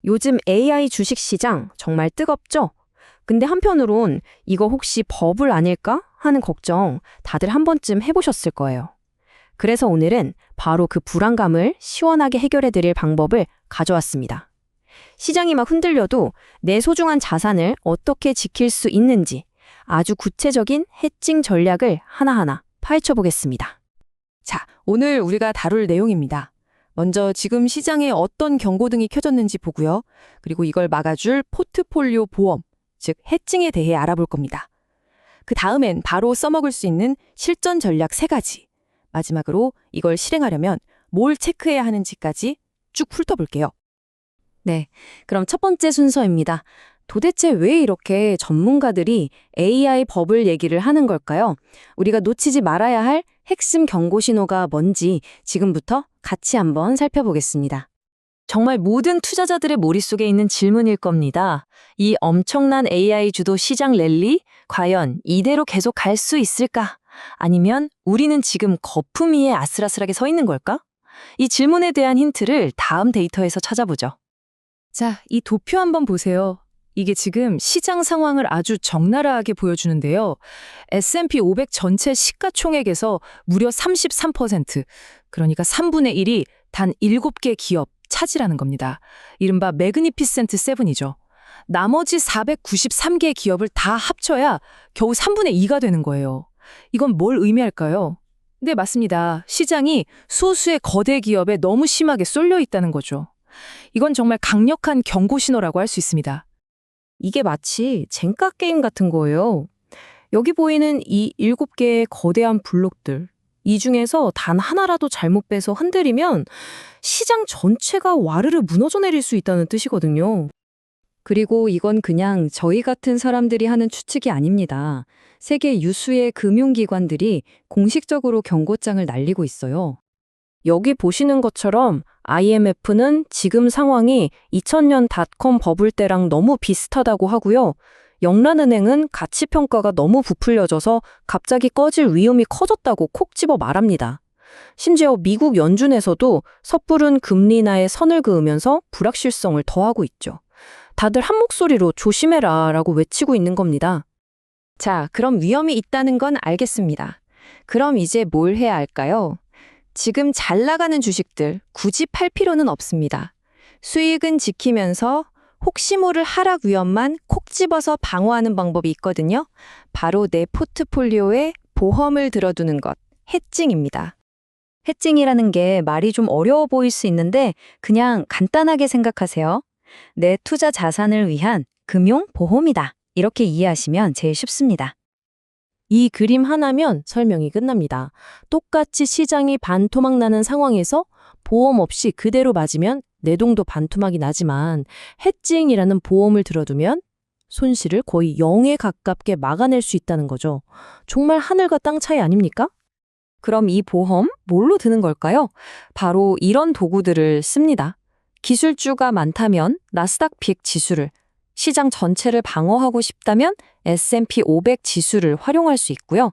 요즘 AI 주식시장 정말 뜨겁죠? 근데 한편으론 이거 혹시 버블 아닐까 하는 걱정 다들 한 번쯤 해보셨을 거예요. 그래서 오늘은 바로 그 불안감을 시원하게 해결해 드릴 방법을 가져왔습니다. 시장이 막 흔들려도 내 소중한 자산을 어떻게 지킬 수 있는지 아주 구체적인 해칭 전략을 하나하나 파헤쳐 보겠습니다. 자, 오늘 우리가 다룰 내용입니다. 먼저 지금 시장에 어떤 경고등이 켜졌는지 보고요. 그리고 이걸 막아줄 포트폴리오 보험, 즉 해칭에 대해 알아볼 겁니다. 그 다음엔 바로 써먹을 수 있는 실전 전략 3가지. 마지막으로 이걸 실행하려면 뭘 체크해야 하는지까지 쭉 훑어볼게요. 네, 그럼 첫 번째 순서입니다. 도대체 왜 이렇게 전문가들이 AI 버블 얘기를 하는 걸까요? 우리가 놓치지 말아야 할 핵심 경고 신호가 뭔지 지금부터 같이 한번 살펴보겠습니다. 정말 모든 투자자들의 머릿속에 있는 질문일 겁니다. 이 엄청난 AI 주도 시장 랠리, 과연 이대로 계속 갈 수 있을까? 아니면 우리는 지금 거품 위에 아슬아슬하게 서 있는 걸까? 이 질문에 대한 힌트를 다음 데이터에서 찾아보죠. 자, 이 도표 한번 보세요. 이게 지금 시장 상황을 아주 적나라하게 보여주는데요. S&P 500 전체 시가총액에서 무려 33%, 그러니까 3분의 1이 단 7개 기업 차지라는 겁니다. 이른바 매그니피센트 7이죠. 나머지 493개 기업을 다 합쳐야 겨우 3분의 2가 되는 거예요. 이건 뭘 의미할까요? 네, 맞습니다. 시장이 소수의 거대 기업에 너무 심하게 쏠려 있다는 거죠. 이건 정말 강력한 경고 신호라고 할 수 있습니다. 이게 마치 젠가 게임 같은 거예요. 여기 보이는 이 7개의 거대한 블록들, 이 중에서 단 하나라도 잘못 빼서 흔들리면 시장 전체가 와르르 무너져 내릴 수 있다는 뜻이거든요. 그리고 이건 그냥 저희 같은 사람들이 하는 추측이 아닙니다. 세계 유수의 금융기관들이 공식적으로 경고장을 날리고 있어요. 여기 보시는 것처럼 IMF는 지금 상황이 2000년 닷컴 버블 때랑 너무 비슷하다고 하고요. 영란은행은 가치평가가 너무 부풀려져서 갑자기 꺼질 위험이 커졌다고 콕 집어 말합니다. 심지어 미국 연준에서도 섣부른 금리 인하에 선을 그으면서 불확실성을 더하고 있죠. 다들 한 목소리로 조심해라 라고 외치고 있는 겁니다. 자, 그럼 위험이 있다는 건 알겠습니다. 그럼 이제 뭘 해야 할까요? 지금 잘 나가는 주식들 굳이 팔 필요는 없습니다. 수익은 지키면서 혹시 모를 하락 위험만 콕 집어서 방어하는 방법이 있거든요. 바로 내 포트폴리오에 보험을 들어두는 것, 해칭입니다. 해칭이라는 게 말이 좀 어려워 보일 수 있는데 그냥 간단하게 생각하세요. 내 투자 자산을 위한 금융 보험이다. 이렇게 이해하시면 제일 쉽습니다. 이 그림 하나면 설명이 끝납니다. 똑같이 시장이 반토막 나는 상황에서 보험 없이 그대로 맞으면 내동도 반토막이 나지만 해칭이라는 보험을 들어두면 손실을 거의 0에 가깝게 막아낼 수 있다는 거죠. 정말 하늘과 땅 차이 아닙니까? 그럼 이 보험 뭘로 드는 걸까요? 바로 이런 도구들을 씁니다. 기술주가 많다면 나스닥 100 지수를, 시장 전체를 방어하고 싶다면 S&P 500 지수를 활용할 수 있고요.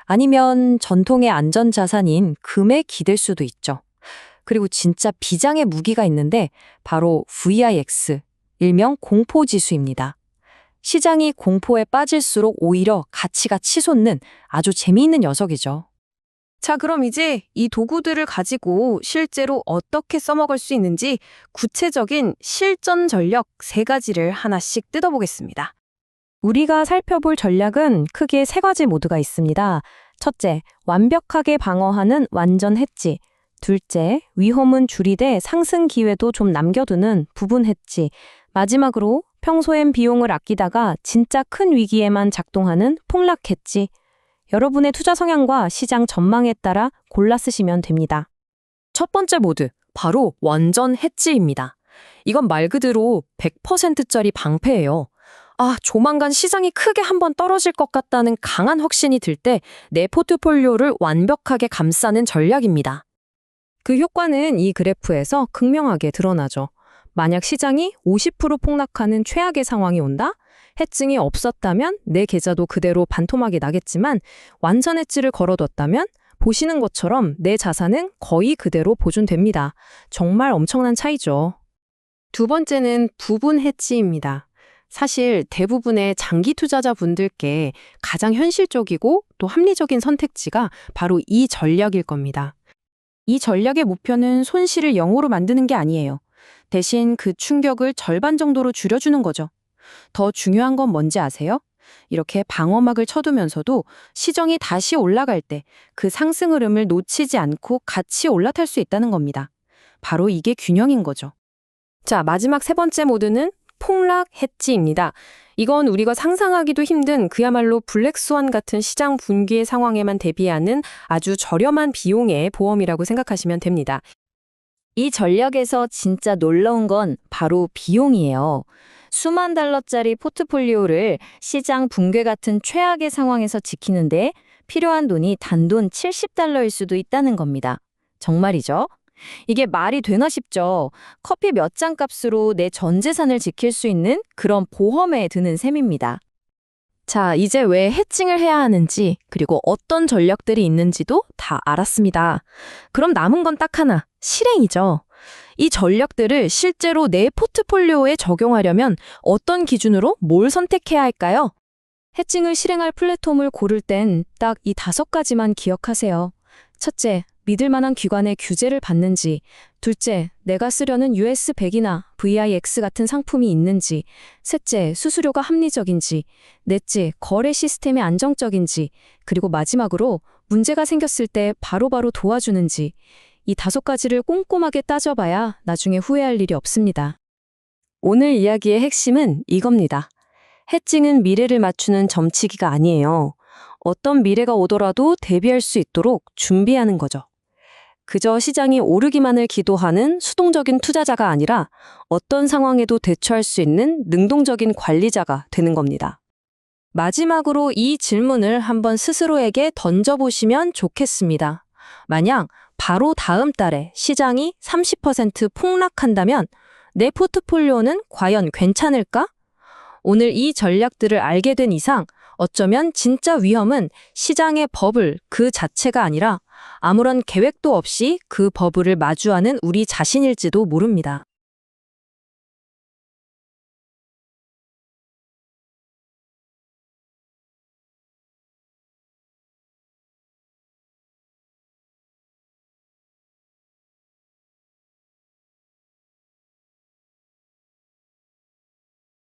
아니면 전통의 안전자산인 금에 기댈 수도 있죠. 그리고 진짜 비장의 무기가 있는데 바로 VIX, 일명 공포지수입니다. 시장이 공포에 빠질수록 오히려 가치가 치솟는 아주 재미있는 녀석이죠. 자, 그럼 이제 이 도구들을 가지고 실제로 어떻게 써먹을 수 있는지 구체적인 실전 전략 3가지를 하나씩 뜯어보겠습니다. 우리가 살펴볼 전략은 크게 3가지 모드가 있습니다. 첫째, 완벽하게 방어하는 완전 해지. 둘째, 위험은 줄이되 상승 기회도 좀 남겨두는 부분 해지. 마지막으로 평소엔 비용을 아끼다가 진짜 큰 위기에만 작동하는 폭락 해지. 여러분의 투자 성향과 시장 전망에 따라 골라 쓰시면 됩니다. 첫 번째 모드, 바로 완전 해지입니다. 이건 말 그대로 100%짜리 방패예요. 조만간 시장이 크게 한번 떨어질 것 같다는 강한 확신이 들 때 내 포트폴리오를 완벽하게 감싸는 전략입니다. 그 효과는 이 그래프에서 극명하게 드러나죠. 만약 시장이 50% 폭락하는 최악의 상황이 온다? 해칭이 없었다면 내 계좌도 그대로 반토막이 나겠지만 완전 해지를 걸어뒀다면 보시는 것처럼 내 자산은 거의 그대로 보존됩니다. 정말 엄청난 차이죠. 두 번째는 부분 해지입니다. 사실 대부분의 장기 투자자분들께 가장 현실적이고 또 합리적인 선택지가 바로 이 전략일 겁니다. 이 전략의 목표는 손실을 0으로 만드는 게 아니에요. 대신 그 충격을 절반 정도로 줄여주는 거죠. 더 중요한 건 뭔지 아세요? 이렇게 방어막을 쳐두면서도 시정이 다시 올라갈 때 그 상승 흐름을 놓치지 않고 같이 올라탈 수 있다는 겁니다. 바로 이게 균형인 거죠. 자, 마지막 세 번째 모드는 폭락 해지입니다. 이건 우리가 상상하기도 힘든 그야말로 블랙스완 같은 시장 붕괴 상황에만 대비하는 아주 저렴한 비용의 보험이라고 생각하시면 됩니다. 이 전략에서 진짜 놀라운 건 바로 비용이에요. 수만 달러짜리 포트폴리오를 시장 붕괴 같은 최악의 상황에서 지키는데 필요한 돈이 단돈 70달러일 수도 있다는 겁니다. 정말이죠? 이게 말이 되나 싶죠. 커피 몇 잔 값으로 내 전 재산을 지킬 수 있는 그런 보험에 드는 셈입니다. 자, 이제 왜 해칭을 해야 하는지, 그리고 어떤 전략들이 있는지도 다 알았습니다. 그럼 남은 건 딱 하나, 실행이죠. 이 전략들을 실제로 내 포트폴리오에 적용하려면 어떤 기준으로 뭘 선택해야 할까요? 해칭을 실행할 플랫폼을 고를 땐 딱 이 5가지만 기억하세요. 첫째, 믿을 만한 기관의 규제를 받는지. 둘째, 내가 쓰려는 US100이나 VIX 같은 상품이 있는지. 셋째, 수수료가 합리적인지. 넷째, 거래 시스템이 안정적인지. 그리고 마지막으로 문제가 생겼을 때 바로바로 도와주는지. 이 5가지를 꼼꼼하게 따져봐야 나중에 후회할 일이 없습니다. 오늘 이야기의 핵심은 이겁니다. 해칭은 미래를 맞추는 점치기가 아니에요. 어떤 미래가 오더라도 대비할 수 있도록 준비하는 거죠. 그저 시장이 오르기만을 기도하는 수동적인 투자자가 아니라 어떤 상황에도 대처할 수 있는 능동적인 관리자가 되는 겁니다. 마지막으로 이 질문을 한번 스스로에게 던져보시면 좋겠습니다. 만약 바로 다음 달에 시장이 30% 폭락한다면 내 포트폴리오는 과연 괜찮을까? 오늘 이 전략들을 알게 된 이상 어쩌면 진짜 위험은 시장의 버블 그 자체가 아니라 아무런 계획도 없이 그 버블을 마주하는 우리 자신일지도 모릅니다.